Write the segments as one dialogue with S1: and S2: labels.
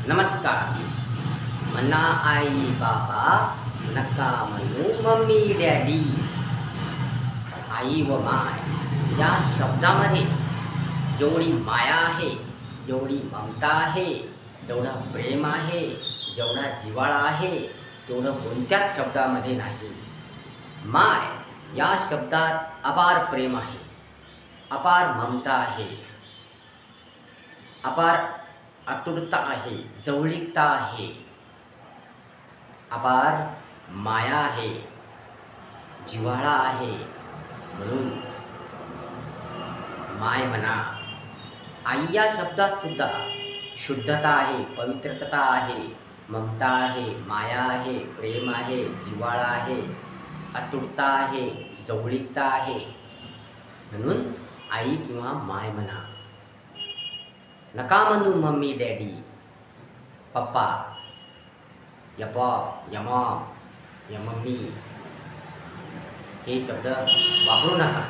S1: नमस्कार. म्हणा आई बाबा, नका म्हणू मम्मी डॅडी. आई व माय या शब्दामध्ये जेवढी माया आहे, जेवढी ममता आहे, जेवढा प्रेम आहे, जेवढा जिव्हाळा आहे, तेवढं कोणत्याच शब्दामध्ये नाही. माय या शब्दात अपार प्रेम आहे, अपार ममता आहे, अपार आतुरता आहे, जवळीकता आहे, अपार माया आहे, जिव्हाळा आहे. म्हणून माय म्हणा. आई या शब्दात सुद्धा शुद्धता आहे, पवित्रता आहे, ममता आहे, माया आहे, प्रेम आहे, जिव्हाळा आहे, आतुरता आहे, जवळीकता आहे. म्हणून आई किंवा माय म्हणा. नका म्हणू मम्मी डॅडी, पप्पा, या पॉप, या मॉम, या मम्मी हे शब्द वापरू नका.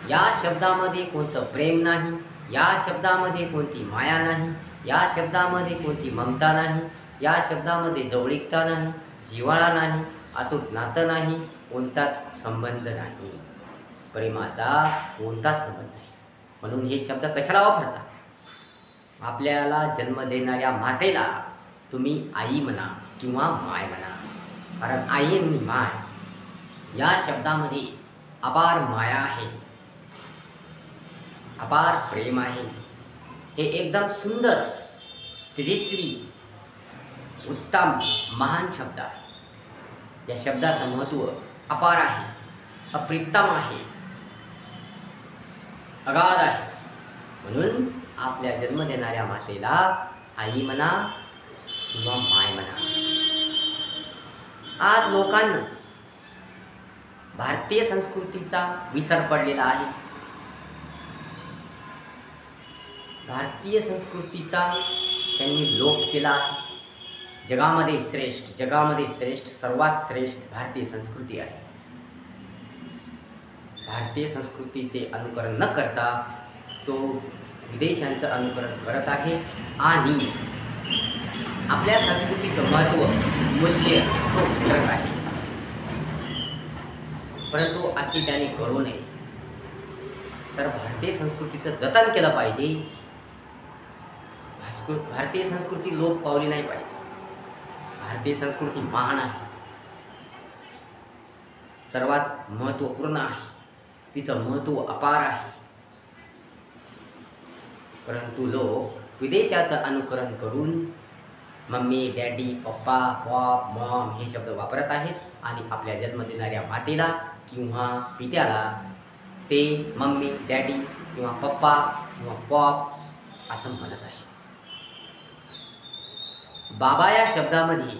S1: या शब्दामध्ये कोणतं प्रेम नाही, या शब्दामध्ये कोणती माया नाही, या शब्दामध्ये कोणती ममता नाही, या शब्दामध्ये जवळीकता नाही, जिव्हाळा नाही, अतूट नातं नाही, कोणताच संबंध नाही, प्रेमाचा कोणताच संबंध नाही. म्हणून हे शब्द कशाला वापरता? आपल्याला जन्म देणाऱ्या मातेला तुम्ही आई म्हणा किंवा माय म्हणा. कारण आई आणि माय या शब्दामध्ये अपार माया आहे, अपार प्रेम आहे. हे एकदम सुंदर, तेजस्वी, उत्तम, महान शब्द आहे. या शब्दाचं महत्त्व अपार आहे, अप्रितम आहे, अगाध आहे. म्हणून आपल्या जन्म देणाऱ्या मातेला आई म्हणा किंवा माय म्हणा. आज लोकांना भारतीय संस्कृतीचा विसर पडलेला आहे. भारतीय संस्कृतीचा त्यांनी लोप केला आहे. जगामध्ये श्रेष्ठ, जगामध्ये श्रेष्ठ, सर्वात श्रेष्ठ भारतीय संस्कृती आहे. भारतीय संस्कृतीचे अनुकरण न करता तो विदेशांचं अनुकरण करत आहे आणि आपल्या संस्कृतीचं महत्त्व, मूल्य तो विसरत आहे. परंतु अशी त्याने करू नये. तर भारतीय संस्कृतीचं जतन केलं पाहिजे. भारतीय संस्कृती लोप पावली नाही पाहिजे. भारतीय संस्कृती महान आहे, सर्वात महत्त्वपूर्ण आहे, तिचं महत्त्व अपार आहे. परंतु लोक विदेशाचं अनुकरण करून मम्मी, डॅडी, पप्पा, पॉप, मॉम हे शब्द वापरत आहेत आणि आपल्या जन्म देणाऱ्या मातेला किंवा पित्याला ते मम्मी, डॅडी किंवा पप्पा किंवा पॉप असं म्हणत आहे. बाबा या शब्दामध्ये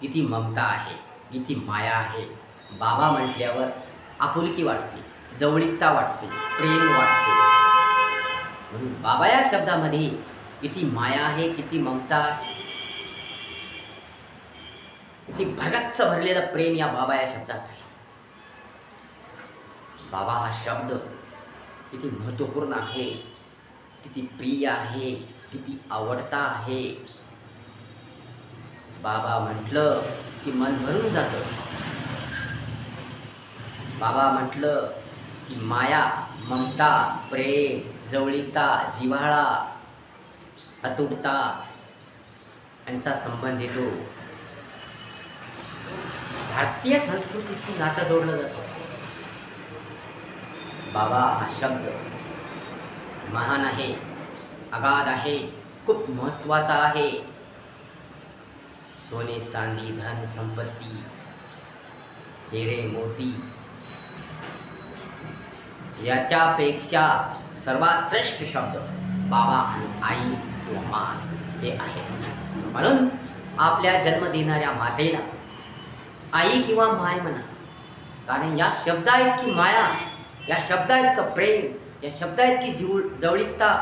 S1: किती ममता आहे, किती माया आहे. बाबा म्हटल्यावर आपुलकी वाटते, जवळीकता वाटते, प्रेम वाटते. म्हणून बाबा या शब्दामध्ये किती माया आहे, किती ममता आहे, किती भरगच्च भरलेलं प्रेम या बाबा या शब्दात आहे. बाबा हा शब्द किती महत्त्वपूर्ण आहे, किती प्रिय आहे, किती आवडता आहे. बाबा म्हटलं की मन भरून जातं. बाबा म्हटलं की माया, ममता, प्रेम, जवळीकता, जिव्हाळा, अतुटता यांचा संबंध येतो. भारतीय संस्कृतीशी नातं जोडलं जातं. बाबा हा शब्द महान आहे, अगाध आहे, खूप महत्त्वाचा आहे. सोने, चांदी, धन, संपत्ती, हिरे, मोती याच्यापेक्षा सर्वात श्रेष्ठ शब्द बाबा आणि आई किंवा माय हे आहे. म्हणून आपल्या जन्म देणाऱ्या मातेला आई किंवा माय म्हणा. कारण या शब्दा इतकी माया, या शब्दा इतकं प्रेम, या शब्दा इतकी जवळीकता,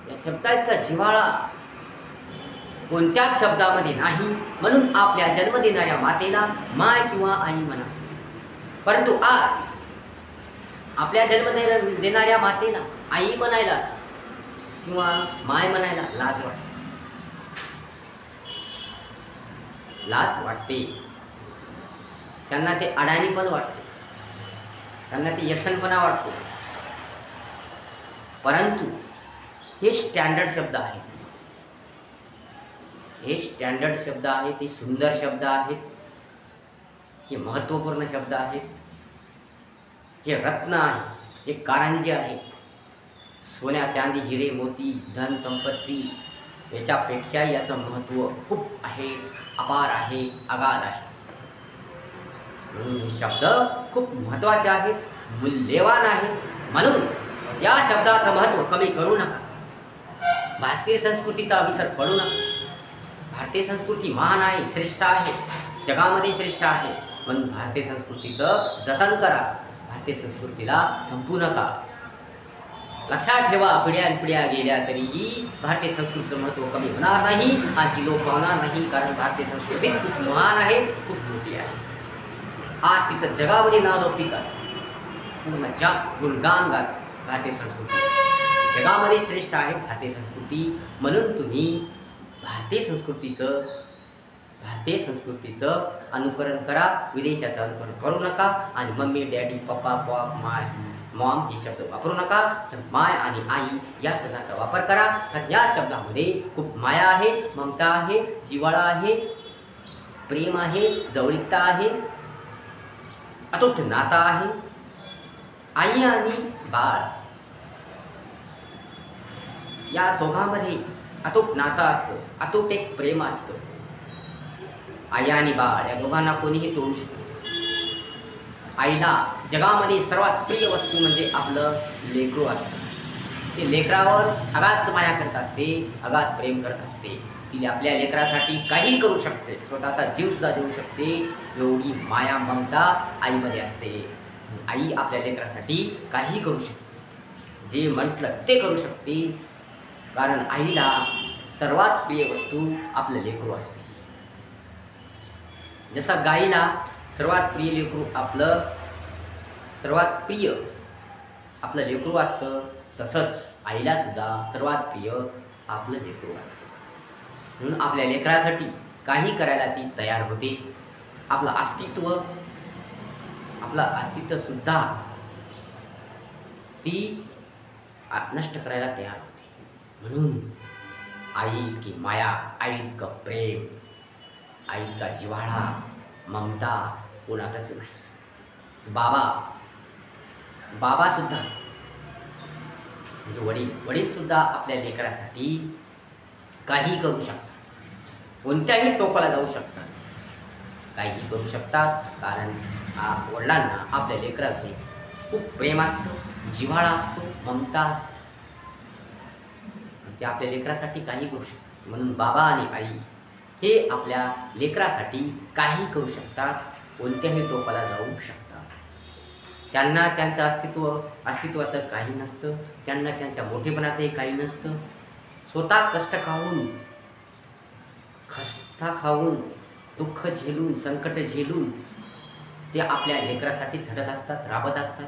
S1: या शब्दा इतका जिव्हाळा कोणत्याच शब्दामध्ये नाही. म्हणून आपल्या जन्म देणाऱ्या मातेला माय किंवा आई म्हणा. परंतु आज आपल्या जन्म देणाऱ्या मातेला आई म्हणायला किंवा माय म्हणायला लाज वाटते. लाज वाटते. त्यांना ते अडाणी पण वाटते, त्यांना ते यथनपणा वाटतो. परंतु हे स्टँडर्ड शब्द आहेत, हे स्टँडर्ड शब्द आहेत, हे सुंदर शब्द आहेत, हे महत्त्वपूर्ण शब्द आहेत, हे रत्न आहे, हे कारंजे आहे. सोन्या चांदी हिरे मोती धन संपत्ती याच्यापेक्षा याचं महत्त्व खूप आहे, अपार आहे, अगाध आहे. म्हणून हे शब्द खूप महत्त्वाचे आहेत, मूल्यवान आहेत. म्हणून या शब्दाचं महत्त्व कमी करू नका. भारतीय संस्कृतीचा विसर पडू नका. भारतीय संस्कृती महान आहे, श्रेष्ठ आहे, जगामध्ये श्रेष्ठ आहे. म्हणून भारतीय संस्कृतीचं जतन करा, भारतीय संस्कृतीला संपू नका. लक्षात ठेवा, पिढ्यानपिढ्या गेल्या तरीही भारतीय संस्कृतीचं महत्त्व कमी होणार नाही आणि ती लोप पावणार नाही. कारण भारतीय संस्कृती खूप महान आहे, खूप मोठी आहे. आज तिचं जगामध्ये नावलौकिक आहे. पूर्ण जग गुणगान गात भारतीय संस्कृती जगामध्ये श्रेष्ठ आहे भारतीय संस्कृती. म्हणून तुम्ही भारतीय संस्कृतीचं अनुकरण करा, विदेशाचं अनुकरण करू नका. आणि मम्मी डॅडी पप्पा पॉप माय मॉम हे शब्द वापरू नका. तर माय आणि आई या शब्दाचा वापर करा. कारण या शब्दामध्ये खूप माया आहे, ममता आहे, जिव्हाळा आहे, प्रेम आहे, जवळीकता आहे, अतूट नाता आहे. आई आणि बाळ या दोघांमध्ये अतूट नातं असतं, अतूट एक प्रेम असतं. आई आणि बाळ या दोघांना कोणीही तोडू शकतो. आईला जगामध्ये सर्वात प्रिय वस्तू म्हणजे आपलं लेकरू असतं. ते लेकरावर अगाध माया करत असते, अगाध प्रेम करत असते. ती आपल्या लेकरासाठी काही करू शकते, स्वतःचा जीवसुद्धा देऊ शकते. एवढी माया ममता आईमध्ये असते. आई आपल्या लेकरासाठी काही करू शकते, जे म्हटलं ते करू शकते. कारण आईला सर्वात प्रिय वस्तू आपलं लेकरू असते. जसा गाईला सर्वात प्रिय लेकरू आपलं लेकरू असतं, तसंच आईला सुद्धा सर्वात प्रिय आपलं लेकरू असतं. म्हणून आपल्या लेकरासाठी काही करायला ती तयार होते. आपलं अस्तित्व सुद्धा ती नष्ट करायला तयार होते. म्हणून आई इतकी माया, आई इतकं प्रेम, आई इतका जिव्हाळा, ममता कोणातच नाही. बाबा सुद्धा म्हणजे वडील सुद्धा आपल्या लेकरासाठी काही करू शकतात, कोणत्याही टोकाला जाऊ शकतात, काही करू शकतात. कारण वडिलांना आपल्या लेकराचे खूप प्रेम असतं, जिव्हाळा असतो, ममता असतो. ते आपल्या लेकरासाठी काही करू शकतात. म्हणून बाबा आणि आई हे आपल्या लेकरासाठी काही करू शकतात, कोणत्याही टोकाला जाऊ शकतात. त्यांना त्यांचं अस्तित्वाचं काही नसतं, त्यांना त्यांच्या मोठेपणाचंही काही नसतं. स्वतः कष्ट खाऊन, खस्ता खाऊन, दुःख झेलून, संकट झेलून ते आपल्या लेकरासाठी झटत असतात, राबत असतात.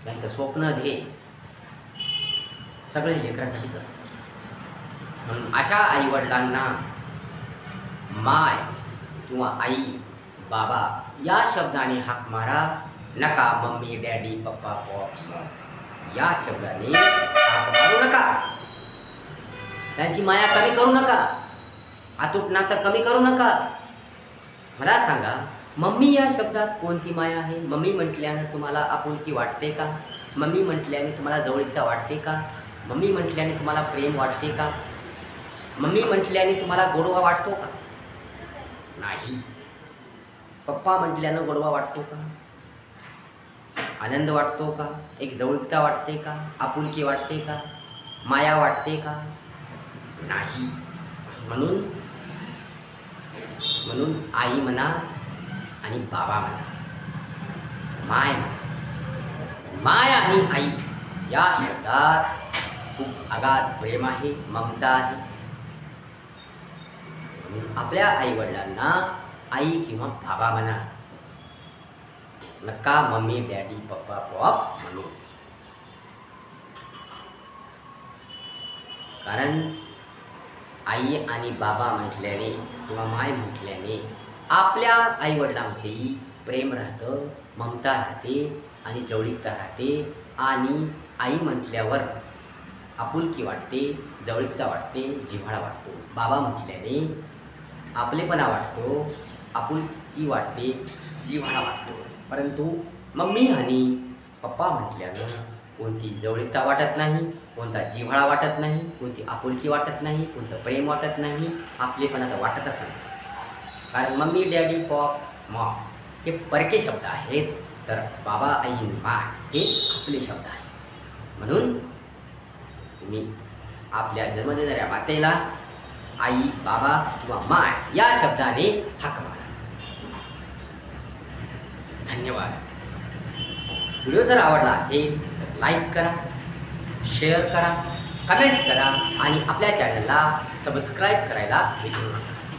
S1: त्यांचं स्वप्न ध्येय सगळे लेकरासाठीच असतं. म्हणून अशा आईवडिलांना माय किंवा आई, बाबा या शब्दाने हाक मारा. नका मम्मी डॅडी पप्पा पॉप या शब्दाने हाक मारू नका. त्यांची माया कमी करू नका, अतूट नातं कमी करू नका. मला सांगा, मम्मी या शब्दात कोणती माया आहे? मम्मी म्हटल्यानं तुम्हाला आपुलकी वाटते का? मम्मी म्हटल्याने तुम्हाला जवळीकता वाटते का? मम्मी म्हटल्याने तुम्हाला प्रेम वाटते का? मम्मी म्हटल्याने तुम्हाला गोडवा वाटतो का? नाही. पप्पा म्हटल्यानं गोडवा वाटतो का? आनंद वाटतो का? एक जवळीकता वाटते का? आपुलकी वाटते का? माया वाटते का? नाही. म्हणून आई म्हणा आणि बाबा म्हणा, माय आणि आई या शब्दात खूप अगाध प्रेम आहे, ममता आहे. आपल्या आई वडिलांना आई किंवा बाबा म्हणा, नका मम्मी डॅडी पप्पा पॉप म्हणू. कारण आई आणि बाबा म्हटल्याने किंवा माय म्हटल्याने आपल्या आईवडिलांविषयी प्रेम राहतं, ममता राहते आणि जवळीकता राहते. आणि आई म्हटल्यावर आपुलकी वाटते, जवळीकता वाटते, जिव्हाळा वाटतो. बाबा म्हटल्याने आपलेपणा वाटतो, आपुलकी वाटते, जिव्हाळा वाटतो. परंतु मम्मी आणि पप्पा म्हटल्यानं कोणती जवळीकता वाटत नाही, कोणता जिव्हाळा वाटत नाही, कोणती आपुलकी वाटत नाही, कोणतं प्रेम वाटत नाही, आपलेपणा तर वाटतच नाही. कारण मम्मी, डॅडी, पॉप, मॉम हे परके शब्द आहेत, तर बाबा, आई, माय हे आपले शब्द आहेत. म्हणून तुम्ही आपल्या जन्म देणाऱ्या मातेला आई, बाबा किंवा माय या शब्दाने हाक मारा. धन्यवाद. व्हिडिओ जर आवडला असेल तर लाईक करा, शेअर करा, कमेंट्स करा आणि आपल्या चॅनलला सबस्क्राईब करायला विसरू नका.